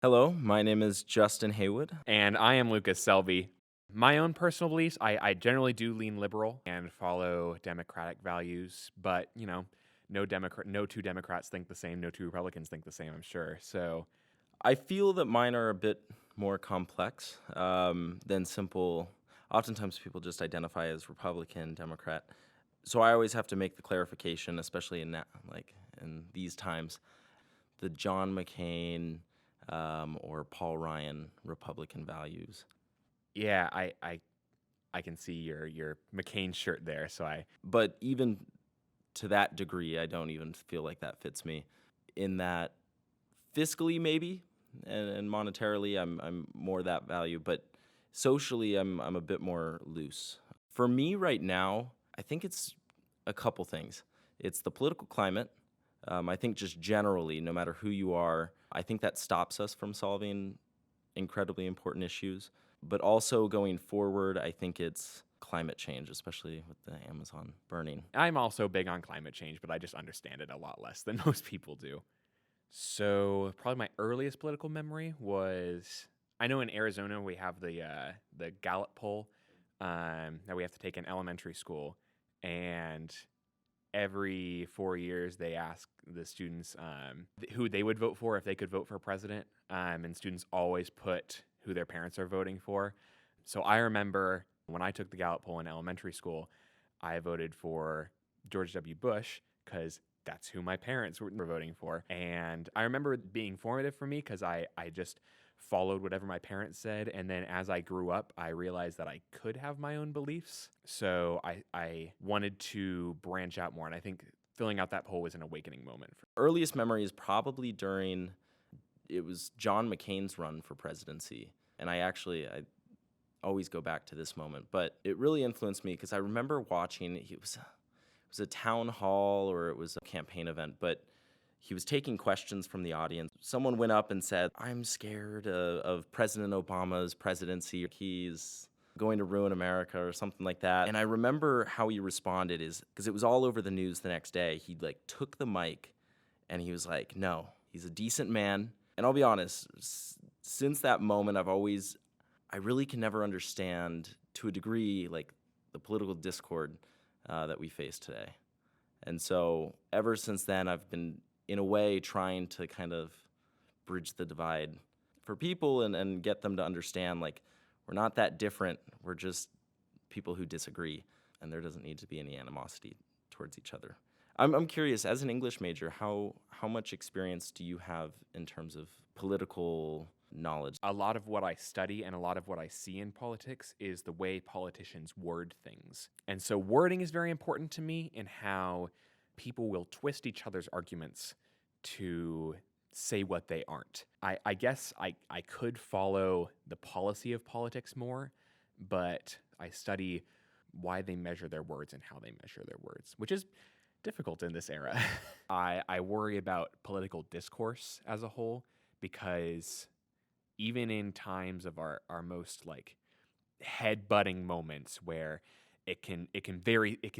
Hello, my name is Justin Haywood. And I am Lucas Selby. My own personal beliefs, I generally do lean liberal and follow democratic values, but no two Democrats think the same, no two Republicans think the same, I'm sure. So I feel that mine are a bit more complex than simple. Oftentimes, people just identify as Republican, Democrat. So I always have to make the clarification, especially in these times, the John McCain or Paul Ryan Republican values. yeah, I can see your McCain shirt there. But even to that degree, I don't even feel like that fits me. In that fiscally, maybe, and monetarily, I'm more that value. But socially, I'm a bit more loose. For me right now, I think it's a couple things. It's the political climate. I think just generally, no matter who you are, I think that stops us from solving incredibly important issues. But also going forward, I think it's climate change, especially with the Amazon burning. I'm also big on climate change, but I just understand it a lot less than most people do. So probably my earliest political memory was I know in Arizona we have the Gallup poll that we have to take in elementary school, and every 4 years they ask the students who they would vote for if they could vote for president, and students always put who their parents are voting for. So I remember when I took the Gallup poll in elementary school, I voted for George W. Bush because that's who my parents were voting for. And I remember it being formative for me because I just followed whatever my parents said. And then as I grew up, I realized that I could have my own beliefs. So I wanted to branch out more. And I think filling out that poll was an awakening moment. Earliest memory is probably during it was John McCain's run for presidency, and I always go back to this moment, but it really influenced me because I remember watching. It was a town hall or it was a campaign event, but he was taking questions from the audience. Someone went up and said, "I'm scared of President Obama's presidency. He's going to ruin America," or something like that. And I remember how he responded is because it was all over the news the next day. He took the mic and he was like, "No, he's a decent man." And I'll be honest, since that moment, I really can never understand to a degree the political discord that we face today. And so ever since then, I've been, in a way, trying to kind of bridge the divide for people and get them to understand we're not that different. We're just people who disagree, and there doesn't need to be any animosity towards each other. I'm curious, as an English major, how much experience do you have in terms of political knowledge? A lot of what I study and a lot of what I see in politics is the way politicians word things. And so wording is very important to me in how people will twist each other's arguments to say what they aren't. I guess I could follow the policy of politics more, but I study why they measure their words and how they measure their words, which is difficult in this era. I worry about political discourse as a whole because even in times of our most head-butting moments where it can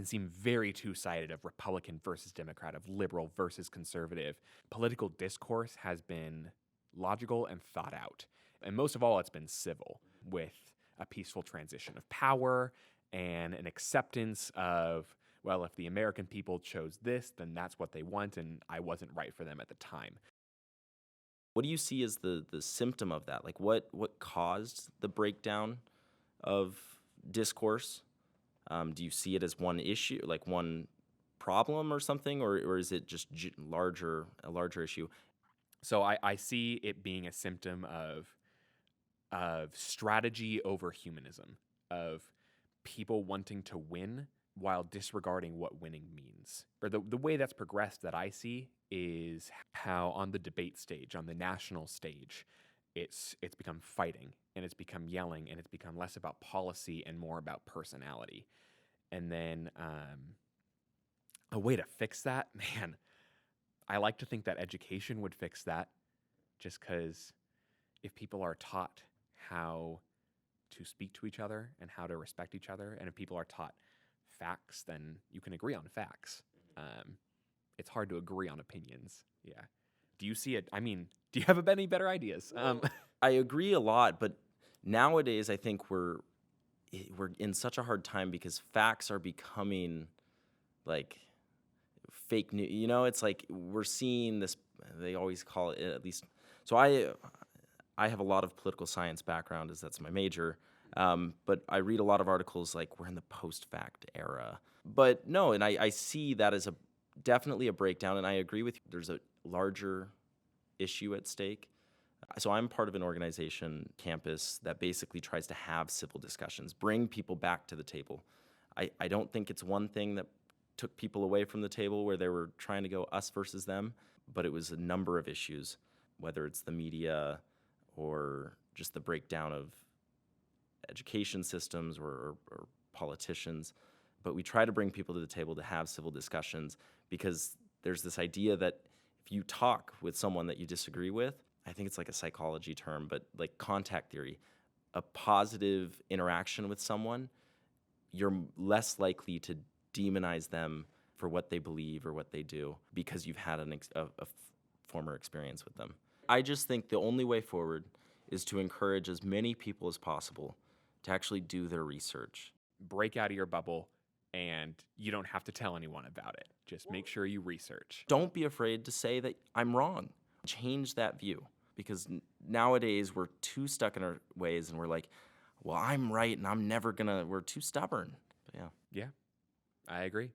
seem very two-sided of Republican versus Democrat, of liberal versus conservative. Political discourse has been logical and thought out. And most of all, it's been civil, with a peaceful transition of power and an acceptance of, well, if the American people chose this, then that's what they want, and I wasn't right for them at the time. What do you see as the symptom of that? What caused the breakdown of discourse? Do you see it as one issue, like one problem or something, or is it just a larger issue? So I see it being a symptom of strategy over humanism, of people wanting to win while disregarding what winning means. Or the way that's progressed that I see is how on the debate stage, on the national stage, it's become fighting and it's become yelling and it's become less about policy and more about personality. And then a way to fix that, man, I like to think that education would fix that, just because if people are taught how to speak to each other and how to respect each other, and if people are taught facts, then you can agree on facts. It's hard to agree on opinions. Yeah. Do you see it? I mean, do you have any better ideas? I agree a lot, but nowadays I think we're in such a hard time because facts are becoming like fake news. You know, it's like we're seeing this. They always call it, at least. So I have a lot of political science background, as that's my major. But I read a lot of articles like we're in the post-fact era. But no, and I see that as definitely a breakdown, and I agree with you. There's a larger issue at stake. So I'm part of an organization, campus, that basically tries to have civil discussions, bring people back to the table. I don't think it's one thing that took people away from the table where they were trying to go us versus them, but it was a number of issues, whether it's the media or just the breakdown of education systems or politicians. But we try to bring people to the table to have civil discussions because there's this idea that if you talk with someone that you disagree with, I think it's like a psychology term, but like contact theory, a positive interaction with someone, you're less likely to demonize them for what they believe or what they do because you've had a former experience with them. I just think the only way forward is to encourage as many people as possible to actually do their research. Break out of your bubble, and you don't have to tell anyone about it. Just make sure you research. Don't be afraid to say that I'm wrong. Change that view, because nowadays we're too stuck in our ways and we're like, well, I'm right and we're too stubborn. But yeah. Yeah, I agree.